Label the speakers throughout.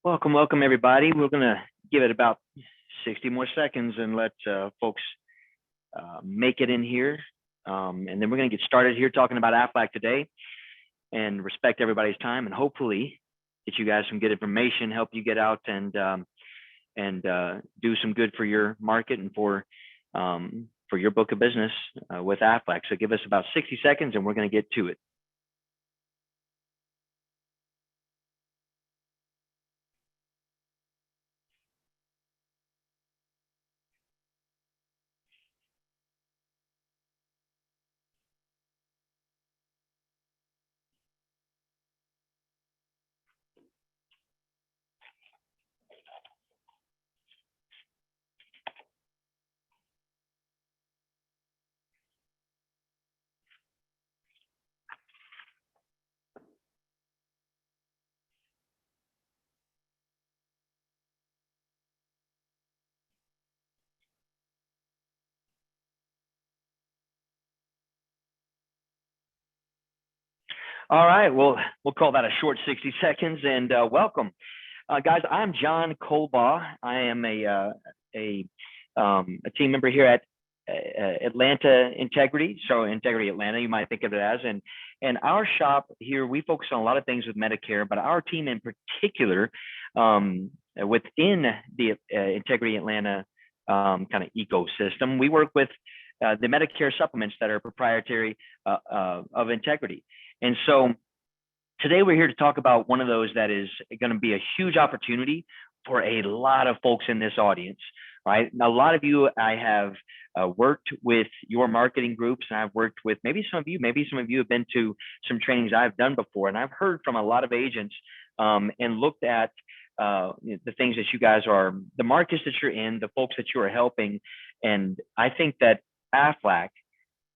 Speaker 1: Welcome everybody. We're gonna give it about 60 more seconds and let folks make it in here. And then we're gonna get started here talking about Aflac today and respect everybody's time and hopefully get you guys some good information, help you get out and do some good for your market and for your book of business with Aflac. So give us about 60 seconds and we're gonna get to it. All right, well, we'll call that a short 60 seconds and welcome. Guys, I'm John Colbaugh. I am a team member here at Atlanta Integrity. So Integrity Atlanta, you might think of it as. And our shop here, we focus on a lot of things with Medicare, but our team in particular, within the Integrity Atlanta kind of ecosystem, we work with the Medicare supplements that are proprietary of Integrity. And so today we're here to talk about one of those that is going to be a huge opportunity for a lot of folks in this audience, right? Now, a lot of you, I have worked with your marketing groups, and I've worked with maybe some of you have been to some trainings I've done before, and I've heard from a lot of agents and looked at the things that you guys are, the markets that you're in, the folks that you are helping. And I think that Aflac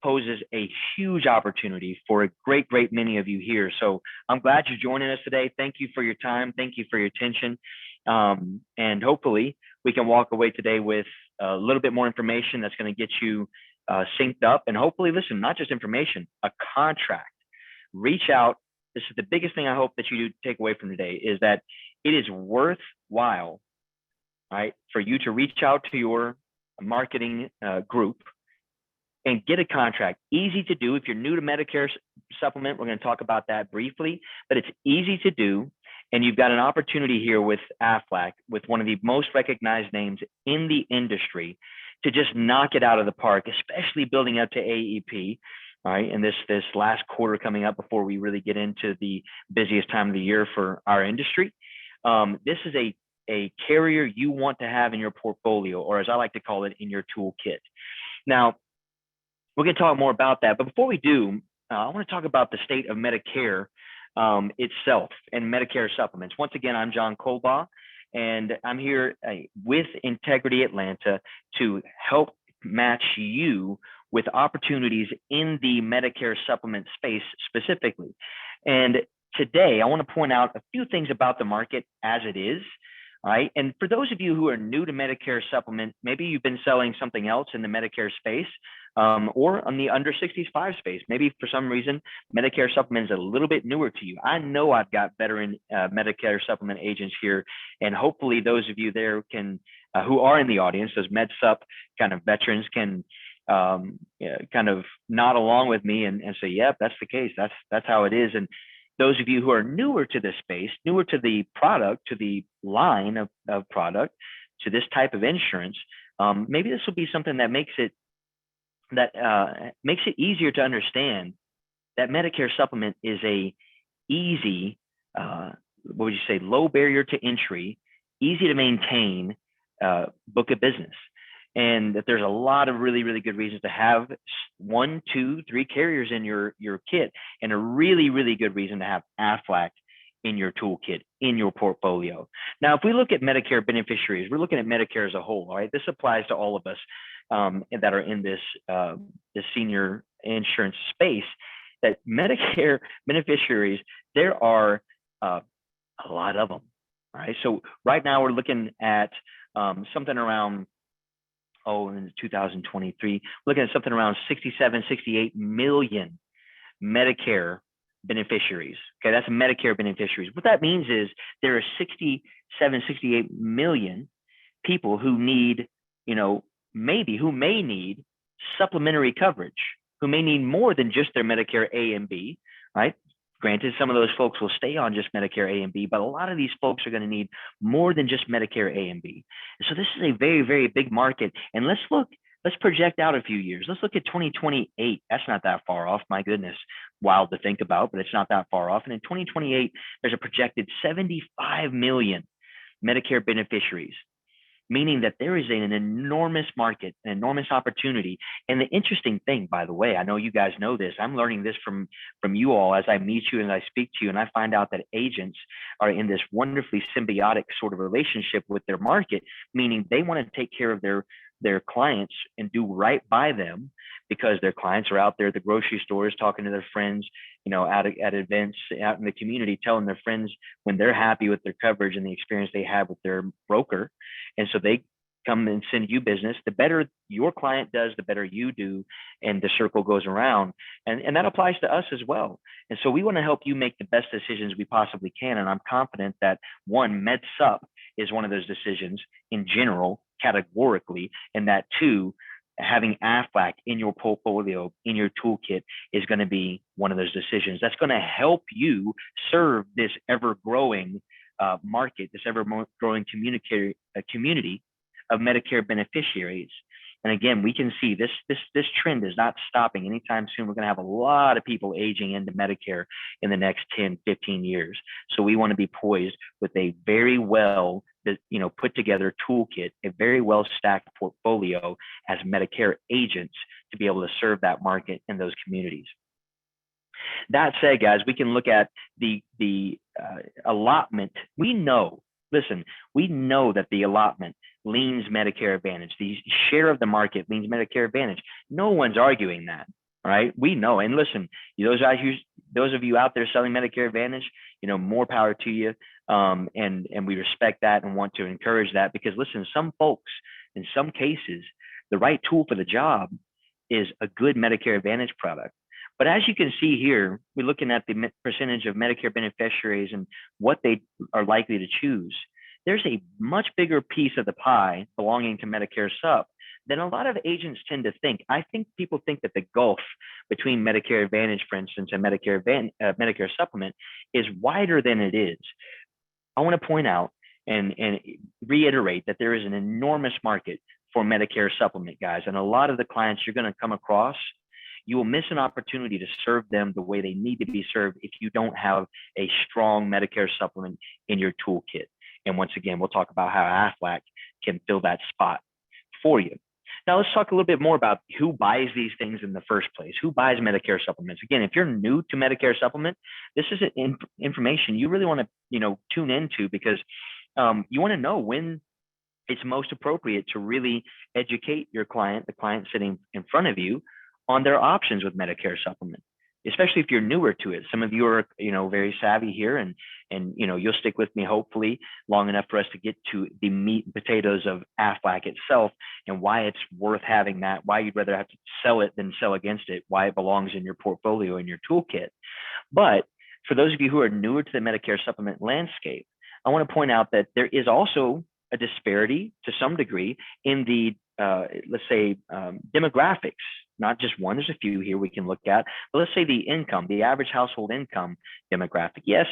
Speaker 1: poses a huge opportunity for a great many of you here. So I'm glad you're joining us today. Thank you for your time. Thank you for your attention. And hopefully we can walk away today with a little bit more information that's going to get you synced up. And hopefully, listen, not just information, a contract. Reach out. This is the biggest thing I hope that you do take away from today is that it is worthwhile, right, for you to reach out to your marketing group and get a contract. Easy to do. If you're new to Medicare Supplement, we're going to talk about that briefly, but it's easy to do. And you've got an opportunity here with Aflac, with one of the most recognized names in the industry, to just knock it out of the park, especially building up to AEP, right? And this last quarter coming up before we really get into the busiest time of the year for our industry. This is a carrier you want to have in your portfolio, or as I like to call it, in your toolkit. Now, we're going to talk more about that. But before we do, I want to talk about the state of Medicare itself and Medicare supplements. Once again, I'm John Colbaugh, and I'm here with Integrity Atlanta to help match you with opportunities in the Medicare supplement space specifically. And today, I want to point out a few things about the market as it is. Right. And for those of you who are new to Medicare Supplement, maybe you've been selling something else in the Medicare space or on the under 65 space. Maybe for some reason, Medicare Supplement is a little bit newer to you. I know I've got veteran Medicare Supplement agents here, and hopefully those of you there can, who are in the audience, those MedSup kind of veterans can kind of nod along with me and say, yep, that's the case. That's how it is. And those of you who are newer to this space, newer to the product, to the line of product, to this type of insurance, maybe this will be something that makes it easier to understand that Medicare Supplement is a easy, what would you say, low barrier to entry, easy to maintain book of business. And that there's a lot of really good reasons to have 1, 2, 3 carriers in your kit, and a really good reason to have Aflac in your toolkit, in your portfolio. Now, if we look at Medicare beneficiaries, we're looking at Medicare as a whole, all right? This applies to all of us that are in this senior insurance space, that Medicare beneficiaries, there are a lot of them, all right? So right now we're looking at something around, in 2023, looking at something around 67, 68 million Medicare beneficiaries. Okay, that's Medicare beneficiaries. What that means is there are 67, 68 million people who need, who may need supplementary coverage, who may need more than just their Medicare A and B, right? Granted, some of those folks will stay on just Medicare A and B, but a lot of these folks are going to need more than just Medicare A and B. So this is a very, very big market. And let's project out a few years. Let's look at 2028. That's not that far off. My goodness, wild to think about, but it's not that far off. And in 2028, there's a projected 75 million Medicare beneficiaries, meaning that there is an enormous market, an enormous opportunity. And the interesting thing, by the way, I know you guys know this, I'm learning this from you all as I meet you and I speak to you, and I find out that agents are in this wonderfully symbiotic sort of relationship with their market, meaning they want to take care of their clients and do right by them, because their clients are out there at the grocery stores talking to their friends, at events out in the community, telling their friends when they're happy with their coverage and the experience they have with their broker. And so they come and send you business. The better your client does, the better you do, and the circle goes around. And that applies to us as well. And so we want to help you make the best decisions we possibly can. And I'm confident that one, MedSup is one of those decisions in general, categorically, and that two, having Aflac in your portfolio, in your toolkit, is going to be one of those decisions that's going to help you serve this ever-growing market, this ever-growing community of Medicare beneficiaries. And again, we can see this trend is not stopping anytime soon. We're going to have a lot of people aging into Medicare in the next 10, 15 years. So we want to be poised with a very well put together toolkit, a very well stacked portfolio as Medicare agents to be able to serve that market in those communities. That said, guys, we can look at the allotment. We know that the allotment leans Medicare Advantage. The share of the market leans Medicare Advantage. No one's arguing that, right? We know. And listen, those of you out there selling Medicare Advantage, more power to you. And we respect that and want to encourage that, because listen, some folks, in some cases, the right tool for the job is a good Medicare Advantage product. But as you can see here, we're looking at the percentage of Medicare beneficiaries and what they are likely to choose. There's a much bigger piece of the pie belonging to Medicare Sup than a lot of agents tend to think. I think people think that the gulf between Medicare Advantage, for instance, and Medicare Supplement is wider than it is. I want to point out and reiterate that there is an enormous market for Medicare Supplement, guys. And a lot of the clients you're going to come across, you will miss an opportunity to serve them the way they need to be served if you don't have a strong Medicare Supplement in your toolkit. And once again, we'll talk about how Aflac can fill that spot for you. Now, let's talk a little bit more about who buys these things in the first place. Who buys Medicare Supplements? Again, if you're new to Medicare Supplement, this is information you really want to, tune into, because you want to know when it's most appropriate to really educate your client, the client sitting in front of you, on their options with Medicare Supplement, especially if you're newer to it. Some of you are, very savvy here, and you'll stick with me hopefully long enough for us to get to the meat and potatoes of Aflac itself and why it's worth having that, why you'd rather have to sell it than sell against it, why it belongs in your portfolio, in your toolkit. But for those of you who are newer to the Medicare Supplement landscape, I want to point out that there is also a disparity to some degree in the, let's say, demographics. Not just one, there's a few here we can look at, but let's say the income, the average household income demographic. Yes,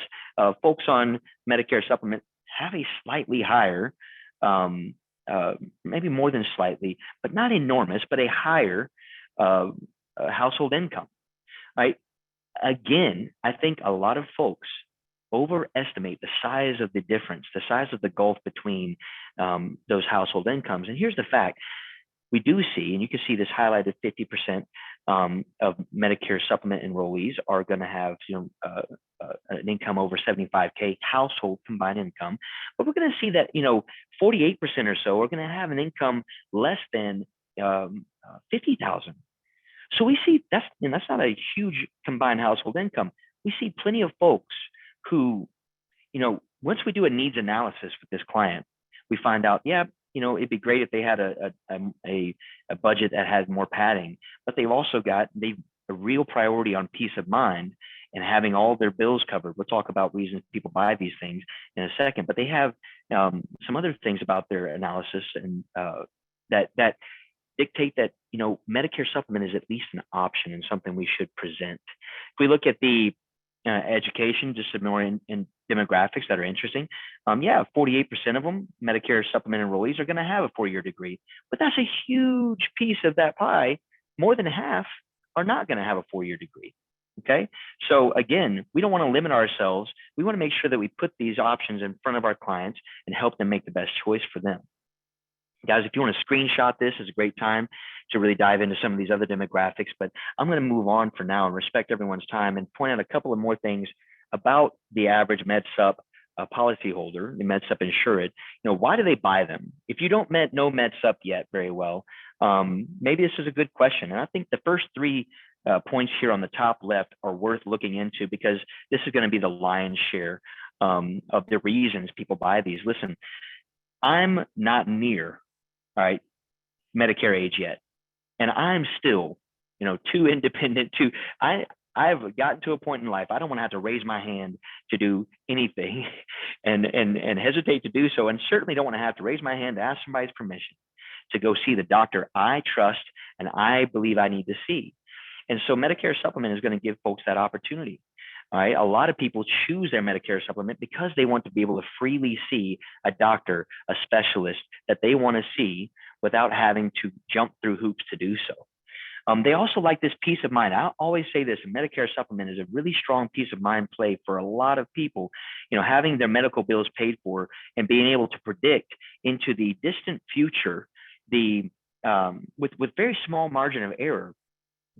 Speaker 1: folks on Medicare Supplement have a slightly higher, maybe more than slightly, but not enormous, but a higher household income, right? Again, I think a lot of folks overestimate the size of the difference, the size of the gulf between those household incomes. And here's the fact. We do see, and you can see this highlighted, 50% of Medicare Supplement enrollees are going to have an income over 75K household combined income. But we're going to see that 48% or so are going to have an income less than 50,000. So we see that's not a huge combined household income. We see plenty of folks who, once we do a needs analysis with this client, we find out, it'd be great if they had a budget that had more padding, but they've also got a real priority on peace of mind and having all their bills covered. We'll talk about reasons people buy these things in a second, but they have some other things about their analysis and that dictate that, Medicare supplement is at least an option and something we should present. If we look at the education, just some more in demographics that are interesting. 48% of them, Medicare supplement enrollees, are going to have a 4-year degree, but that's a huge piece of that pie. More than half are not going to have a 4-year degree. Okay. So again, we don't want to limit ourselves. We want to make sure that we put these options in front of our clients and help them make the best choice for them. Guys, if you want to screenshot this, is a great time to really dive into some of these other demographics, but I'm going to move on for now and respect everyone's time and point out a couple of more things about the average MedSup policyholder, the MedSup insured. Why do they buy them? If you don't know MedSup yet very well, maybe this is a good question. And I think the first 3 points here on the top left are worth looking into, because this is going to be the lion's share of the reasons people buy these. Listen, I'm not near, all right, Medicare age yet, and I'm still, too independent to. I've gotten to a point in life I don't want to have to raise my hand to do anything, and hesitate to do so, and certainly don't want to have to raise my hand to ask somebody's permission to go see the doctor I trust and I believe I need to see. And so Medicare Supplement is going to give folks that opportunity. All right. A lot of people choose their Medicare Supplement because they want to be able to freely see a doctor, a specialist that they want to see without having to jump through hoops to do so. They also like this peace of mind. I always say this: a Medicare Supplement is a really strong peace of mind play for a lot of people. Having their medical bills paid for and being able to predict into the distant future, with very small margin of error,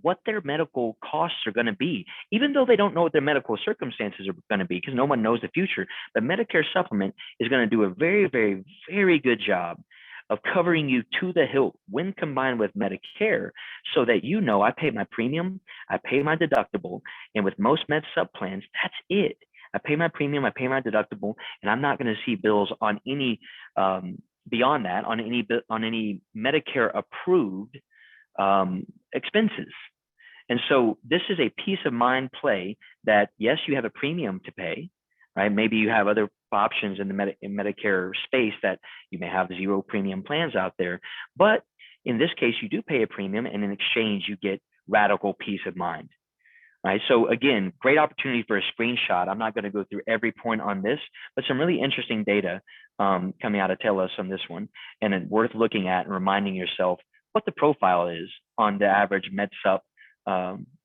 Speaker 1: what their medical costs are going to be, even though they don't know what their medical circumstances are going to be, because no one knows the future. But Medicare Supplement is going to do a very, very, very good job of covering you to the hilt when combined with Medicare, so that I pay my premium, I pay my deductible, and with most MedSup plans, that's it. I pay my premium, I pay my deductible, and I'm not going to see bills on any beyond that on any Medicare approved expenses. And so this is a peace of mind play that, yes, you have a premium to pay, right? Maybe you have other options in the Medicare space that you may have 0 premium plans out there. But in this case, you do pay a premium, and in exchange, you get radical peace of mind. Right. So again, great opportunity for a screenshot. I'm not going to go through every point on this, but some really interesting data coming out of TELUS on this one, and it's worth looking at and reminding yourself what the profile is on the average MedSup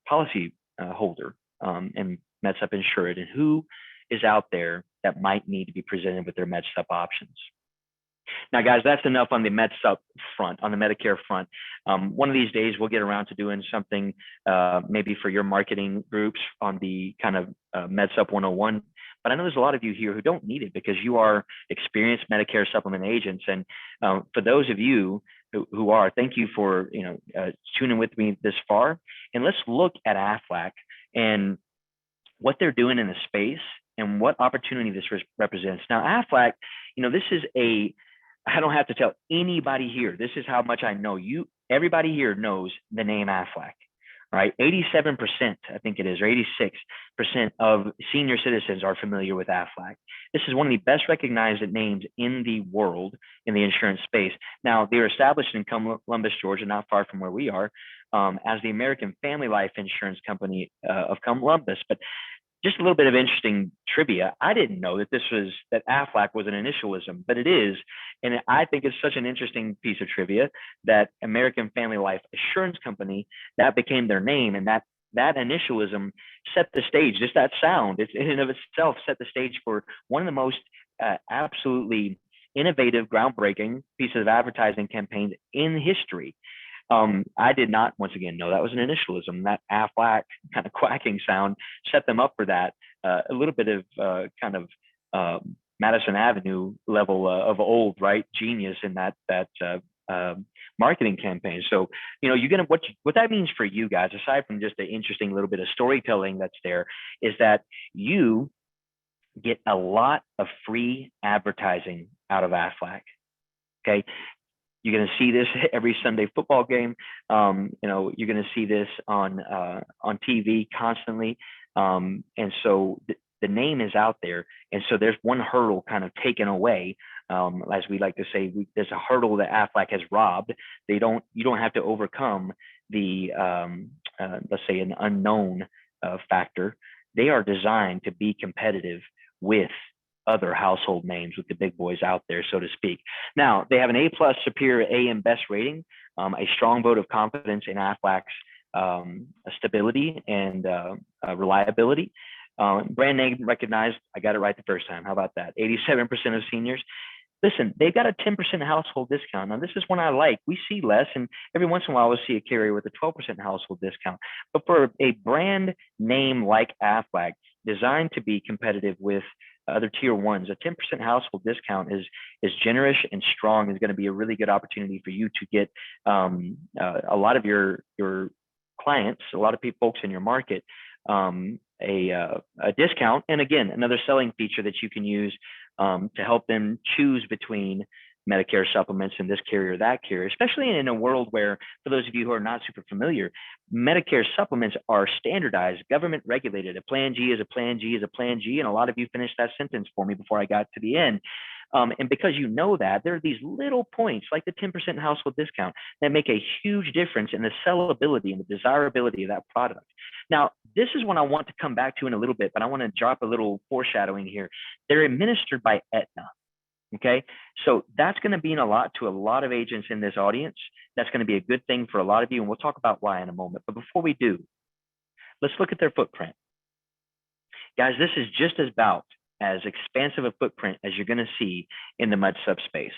Speaker 1: policy holder and MedSup insured, and who is out there that might need to be presented with their MedSup options. Now, guys, that's enough on the MedSup front, on the Medicare front. One of these days, we'll get around to doing something maybe for your marketing groups on the kind of MedSup 101. But I know there's a lot of you here who don't need it because you are experienced Medicare supplement agents. And for those of you who are, thank you for tuning with me this far. And let's look at Aflac and what they're doing in the space and what opportunity this represents. Now, Aflac, this is I don't have to tell anybody here. This is how much I know you. Everybody here knows the name Aflac, right? 87%, I think it is, or 86% of senior citizens are familiar with Aflac. This is one of the best recognized names in the world in the insurance space. Now, they're established in Columbus, Georgia, not far from where we are, as the American Family Life Insurance Company of Columbus. But just a little bit of interesting trivia. I didn't know that Aflac was an initialism, but it is. And I think it's such an interesting piece of trivia that American Family Life Assurance Company, that became their name. And that initialism set the stage, just that sound, it's in and of itself set the stage for one of the most absolutely innovative, groundbreaking pieces of advertising campaigns in history. I did not, once again, know that was an initialism. That Aflac kind of quacking sound set them up for that. A little bit of kind of Madison Avenue level of old, right, genius in that marketing campaign. So, you're gonna what that means for you guys, aside from just the interesting little bit of storytelling that's there, is that you get a lot of free advertising out of Aflac. Okay. You're going to see this every Sunday football game. You're going to see this on TV constantly. And so the name is out there. And so there's one hurdle kind of taken away. As we like to say, there's a hurdle that Aflac has robbed. You don't have to overcome the, let's say, an unknown factor. They are designed to be competitive with other household names, with the big boys out there, so to speak. Now, they have an A+ superior AM best rating, a strong vote of confidence in Aflac's stability and reliability. Brand name recognized. I got it right the first time. How about that? 87% of seniors. Listen, they've got a 10% household discount. Now, this is one I like. We see less, and every once in a while we'll see a carrier with a 12% household discount. But for a brand name like Aflac, designed to be competitive with other tier ones, a 10% household discount is generous and strong, is going to be a really good opportunity for you to get a lot of your clients, a lot of folks in your market, a discount. And again, another selling feature that you can use to help them choose between Medicare supplements and this carrier or that carrier, especially in a world where, for those of you who are not super familiar, Medicare supplements are standardized, government regulated. A Plan G is a Plan G is a Plan G. And a lot of you finished that sentence for me before I got to the end. And because you know that, there are these little points like the 10% household discount that make a huge difference in the sellability and the desirability of that product. Now, this is one I want to come back to in a little bit, but I want to drop a little foreshadowing here. They're administered by Aetna. Okay, so that's going to mean a lot to a lot of agents in this audience. That's going to be a good thing for a lot of you, and we'll talk about why in a moment. But before we do, let's look at their footprint. Guys, this is just about as expansive a footprint as you're going to see in the med sub space.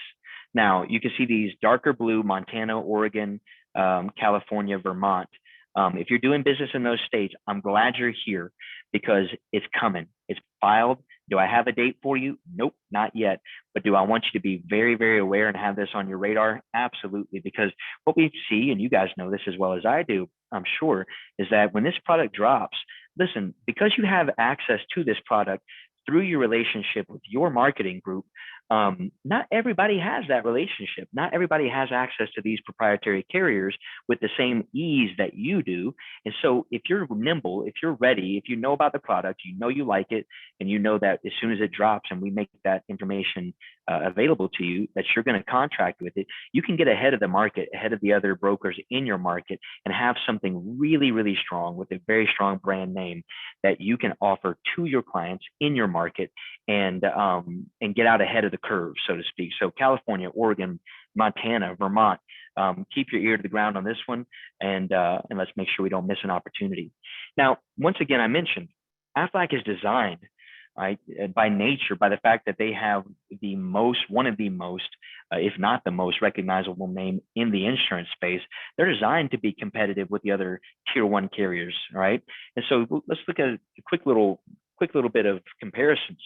Speaker 1: Now, you can see these darker blue: Montana, Oregon, California, Vermont. If you're doing business in those states, I'm glad you're here because it's coming. It's filed. Do I have a date for you? Nope, not yet. But do I want you to be very, very aware and have this on your radar? Absolutely. Because what we see, and you guys know this as well as I do, I'm sure, is that when this product drops, listen, because you have access to this product through your relationship with your marketing group, not everybody has that relationship. Not everybody has access to these proprietary carriers with the same ease that you do. And so if you're nimble, if you're ready, if you know about the product, you know you like it, and you know that as soon as it drops and we make that information available to you, that you're going to contract with it, you can get ahead of the market, ahead of the other brokers in your market, and have something really, really strong with a very strong brand name that you can offer to your clients in your market and get out ahead of the curve, so to speak. So California, Oregon, Montana, Vermont, keep your ear to the ground on this one, and let's make sure we don't miss an opportunity. Now, once again, I mentioned Aflac is designed, right, by nature, by the fact that they have one of the most, if not the most recognizable name in the insurance space. They're designed to be competitive with the other tier one carriers, right? And so let's look at a quick little bit of comparisons.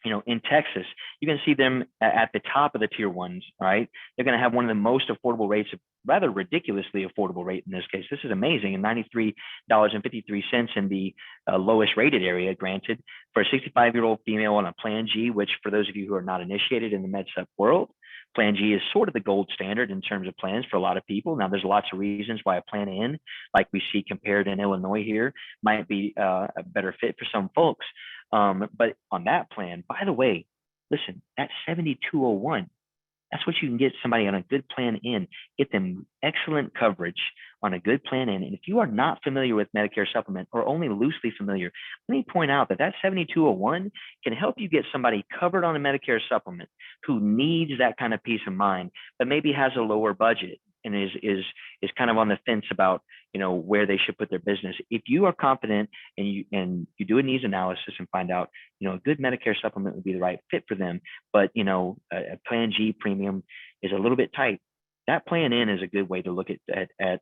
Speaker 1: You know, in Texas, you can see them at the top of the tier ones, right? They're going to have one of the most affordable rates, rather ridiculously affordable rate in this case. This is amazing, and $93.53 in the lowest rated area, granted, for a 65-year-old female on a Plan G, which for those of you who are not initiated in the MedSup world, Plan G is sort of the gold standard in terms of plans for a lot of people. Now, there's lots of reasons why a Plan N, like we see compared in Illinois here, might be a better fit for some folks. But on that plan, by the way, listen, that 7201, that's what you can get somebody on a good plan in, get them excellent coverage on a good plan in. And if you are not familiar with Medicare Supplement or only loosely familiar, let me point out that 7201 can help you get somebody covered on a Medicare Supplement who needs that kind of peace of mind, but maybe has a lower budget and is kind of on the fence about, you know, where they should put their business. If you are confident and you do a needs analysis and find out, you know, a good Medicare Supplement would be the right fit for them, but you know, a Plan G premium is a little bit tight, that Plan N is a good way to look at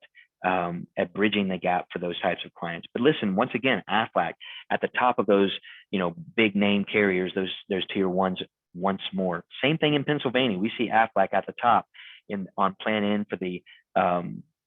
Speaker 1: bridging the gap for those types of clients. But listen, once again, Aflac at the top of those, you know, big name carriers, those tier ones. Once more, same thing in Pennsylvania. We see Aflac at the top on Plan N for the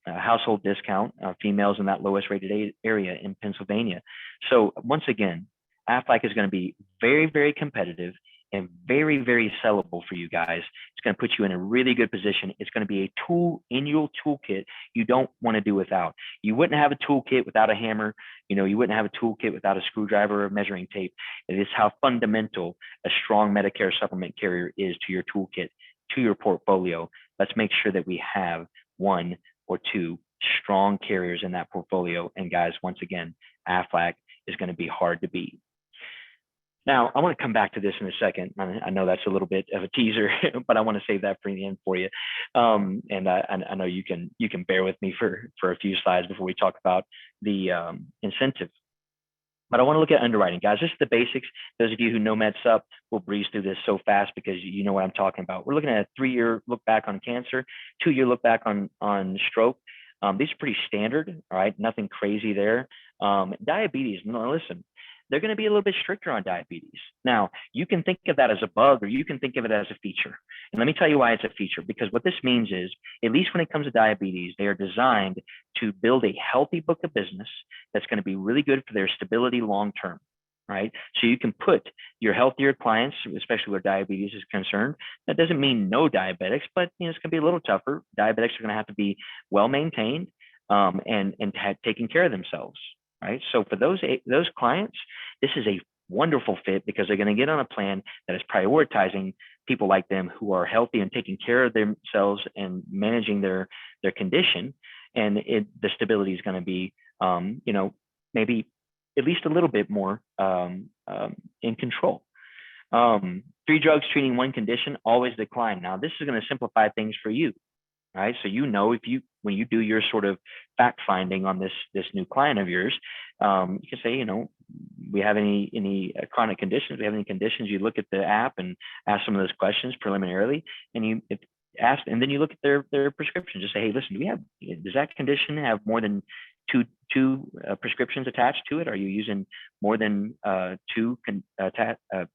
Speaker 1: household discount, females in that lowest rated area in Pennsylvania. So once again, Aflac is going to be very, very competitive and very, very sellable for you guys. It's going to put you in a really good position. It's going to be a tool in your toolkit you don't want to do without. You wouldn't have a toolkit without a hammer. You wouldn't have a toolkit without a screwdriver or measuring tape. It is how fundamental a strong Medicare supplement carrier is to your toolkit, to your portfolio. Let's make sure that we have one or two strong carriers in that portfolio. And guys, once again, Aflac is going to be hard to beat. Now, I want to come back to this in a second. I know that's a little bit of a teaser, but I want to save that for the end for you. And I know you can bear with me for a few slides before we talk about the incentive. But I want to look at underwriting, guys. This is the basics. Those of you who know MedSup will breeze through this so fast because you know what I'm talking about. We're looking at a 3-year look back on cancer, 2-year look back on stroke. These are pretty standard, all right? Nothing crazy there. Diabetes, no, listen, they're going to be a little bit stricter on diabetes. Now, you can think of that as a bug or you can think of it as a feature. And let me tell you why it's a feature, because what this means is, at least when it comes to diabetes, they are designed to build a healthy book of business that's going to be really good for their stability long-term, right? So you can put your healthier clients, especially where diabetes is concerned. That doesn't mean no diabetics, but it's going to be a little tougher. Diabetics are going to have to be well-maintained and taking care of themselves. Right. So for those clients, this is a wonderful fit because they're going to get on a plan that is prioritizing people like them who are healthy and taking care of themselves and managing their condition. And the stability is going to be, maybe at least a little bit more in control. 3 drugs treating 1 condition, always decline. Now, this is going to simplify things for you. Right. So, when you do your sort of fact finding on this new client of yours, you can say, we have any chronic conditions, we have any conditions. You look at the app and ask some of those questions preliminarily, and and then you look at their prescription. Just say, hey, listen, does that condition have more than two prescriptions attached to it? Are you using more than 2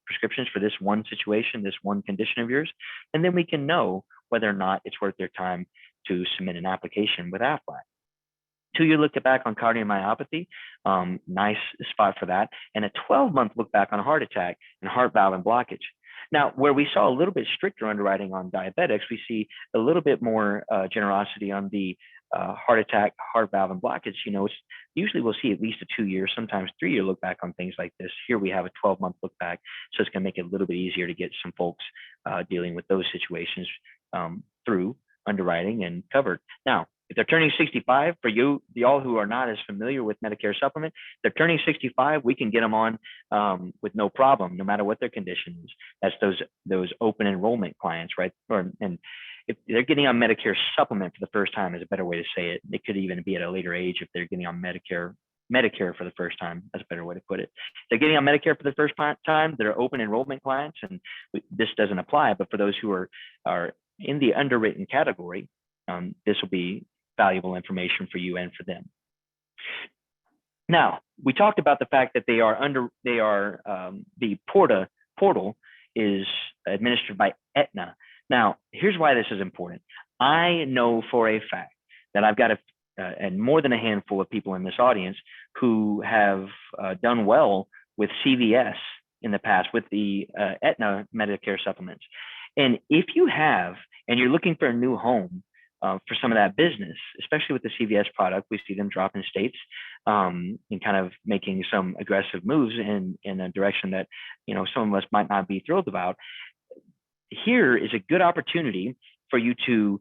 Speaker 1: prescriptions for this one situation, this one condition of yours? And then we can know whether or not it's worth their time to submit an application with Aflac. 2-year look back on cardiomyopathy, nice spot for that. And a 12-month look back on heart attack and heart valve and blockage. Now, where we saw a little bit stricter underwriting on diabetics, we see a little bit more generosity on the heart attack, heart valve, and blockage. Usually we'll see at least a 2-year, sometimes 3-year look back on things like this. Here we have a 12-month look back, so it's going to make it a little bit easier to get some folks dealing with those situations through underwriting and covered. Now, if they're turning 65, for y'all who are not as familiar with Medicare Supplement, they're turning 65, we can get them on with no problem, no matter what their condition is. That's those open enrollment clients, right? And if they're getting on Medicare Supplement for the first time is a better way to say it. It could even be at a later age if they're getting on Medicare for the first time. That's a better way to put it. If they're getting on Medicare for the first time, they're open enrollment clients, and this doesn't apply. But for those who are in the underwritten category, this will be valuable information for you and for them. Now, we talked about the fact that the portal is administered by Aetna. Now, here's why this is important. I know for a fact that I've got and more than a handful of people in this audience who have done well with CVS in the past with the Aetna Medicare supplements. And if you have, and you're looking for a new home for some of that business, especially with the CVS product, we see them drop in states and kind of making some aggressive moves in a direction that some of us might not be thrilled about. Here is a good opportunity for you to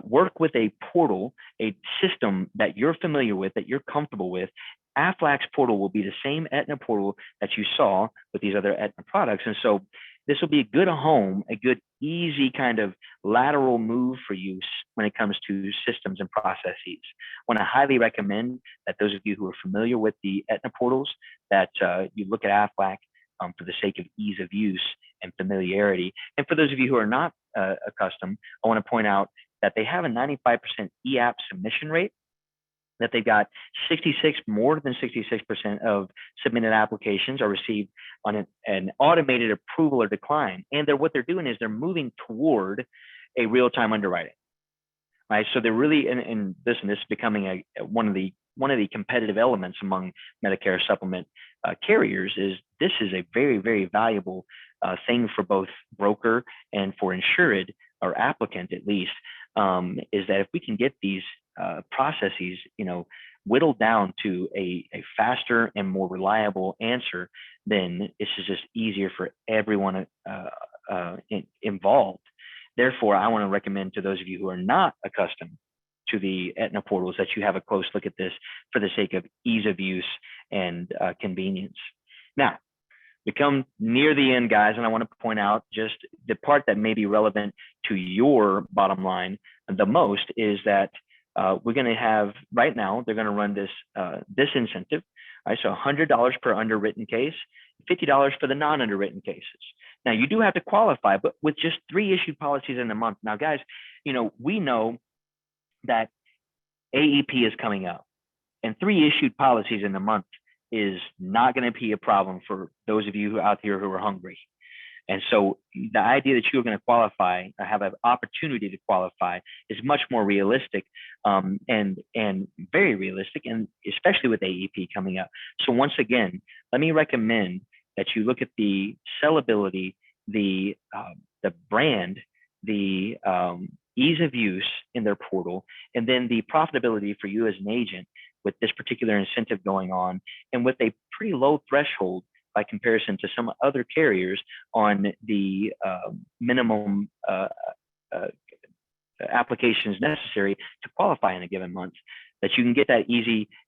Speaker 1: work with a portal, a system that you're familiar with, that you're comfortable with. Aflac's portal will be the same Aetna portal that you saw with these other Aetna products. And so this will be a good home, a good, easy kind of lateral move for you when it comes to systems and processes. I want to highly recommend that those of you who are familiar with the Aetna portals, that you look at Aflac for the sake of ease of use and familiarity. And for those of you who are not accustomed, I want to point out that they have a 95% e-app submission rate, that they've got more than 66% of submitted applications are received on an automated approval or decline. And what they're doing is they're moving toward a real-time underwriting, right? So they're really, and this is becoming one of the competitive elements among Medicare Supplement carriers is this is a very, very valuable thing for both broker and for insured or applicant at least, is that if we can get these processes, whittled down to a faster and more reliable answer, then this is just easier for everyone involved. Therefore, I want to recommend to those of you who are not accustomed to the Aetna portals that you have a close look at this for the sake of ease of use and convenience. Now, we come near the end, guys, and I want to point out just the part that may be relevant to your bottom line the most is that we're going to have right now, they're going to run this incentive, right? So $100 per underwritten case, $50 for the non-underwritten cases. Now, you do have to qualify, but with just 3 issued policies in a month. Now, guys, we know that AEP is coming up, and 3 issued policies in a month is not going to be a problem for those of you who out here who are hungry. And so the idea that you're going to qualify or have an opportunity to qualify is much more realistic, and very realistic, and especially with AEP coming up. So once again, let me recommend that you look at the sellability, the brand, the ease of use in their portal, and then the profitability for you as an agent with this particular incentive going on, and with a pretty low threshold by comparison to some other carriers on the minimum applications necessary to qualify in a given month, that you can get that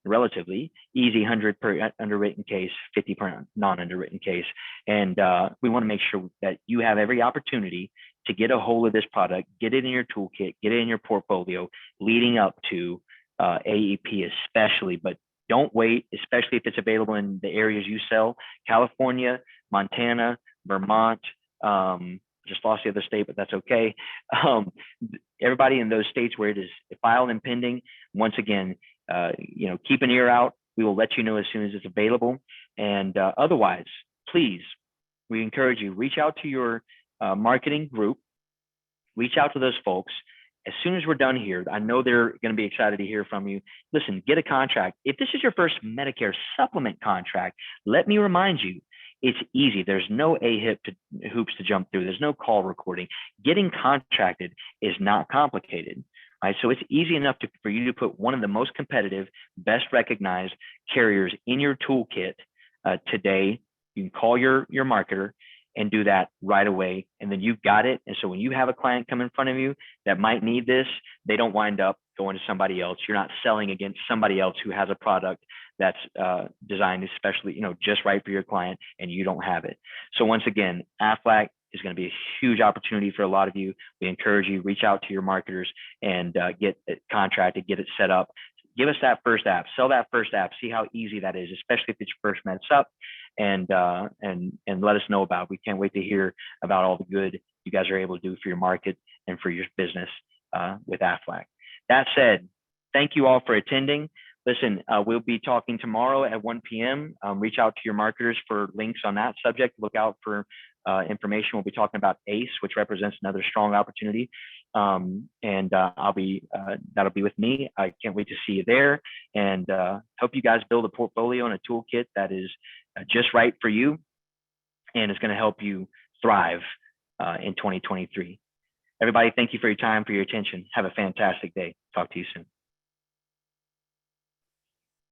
Speaker 1: relatively easy 100 per underwritten case, 50 per non-underwritten case. And we want to make sure that you have every opportunity to get a hold of this product, get it in your toolkit, get it in your portfolio leading up to AEP especially, but don't wait, especially if it's available in the areas you sell: California, Montana, Vermont. Just lost the other state, but that's okay. Everybody in those states where it is filed and pending, once again, keep an ear out. We will let you know as soon as it's available. And otherwise, please, we encourage you, reach out to your marketing group, reach out to those folks. As soon as we're done here, I know they're going to be excited to hear from you. Listen, get a contract. If this is your first Medicare supplement contract, let me remind you, it's easy. There's no hoops to jump through. There's no call recording. Getting contracted is not complicated. Right? So it's easy enough for you to put one of the most competitive, best recognized carriers in your toolkit today. You can call your marketer and do that right away, and then you've got it. And so when you have a client come in front of you that might need this, they don't wind up going to somebody else. You're not selling against somebody else who has a product that's designed especially, just right for your client, and you don't have it. So once again, Aflac is going to be a huge opportunity for a lot of you. We encourage you, reach out to your marketers and get it contracted, get it set up. Give us that first app, sell that first app, see how easy that is, especially if it's your first Med Sup, and let us know about it. We can't wait to hear about all the good you guys are able to do for your market and for your business with Aflac. That said, thank you all for attending. Listen, we'll be talking tomorrow at 1 p.m. Reach out to your marketers for links on that subject. Look out for information. We'll be talking about ACE, which represents another strong opportunity. That'll be with me. I can't wait to see you there, and hope you guys build a portfolio and a toolkit that is just right for you and is going to help you thrive in 2023. Everybody, thank you for your time, for your attention. Have a fantastic day. Talk to you soon.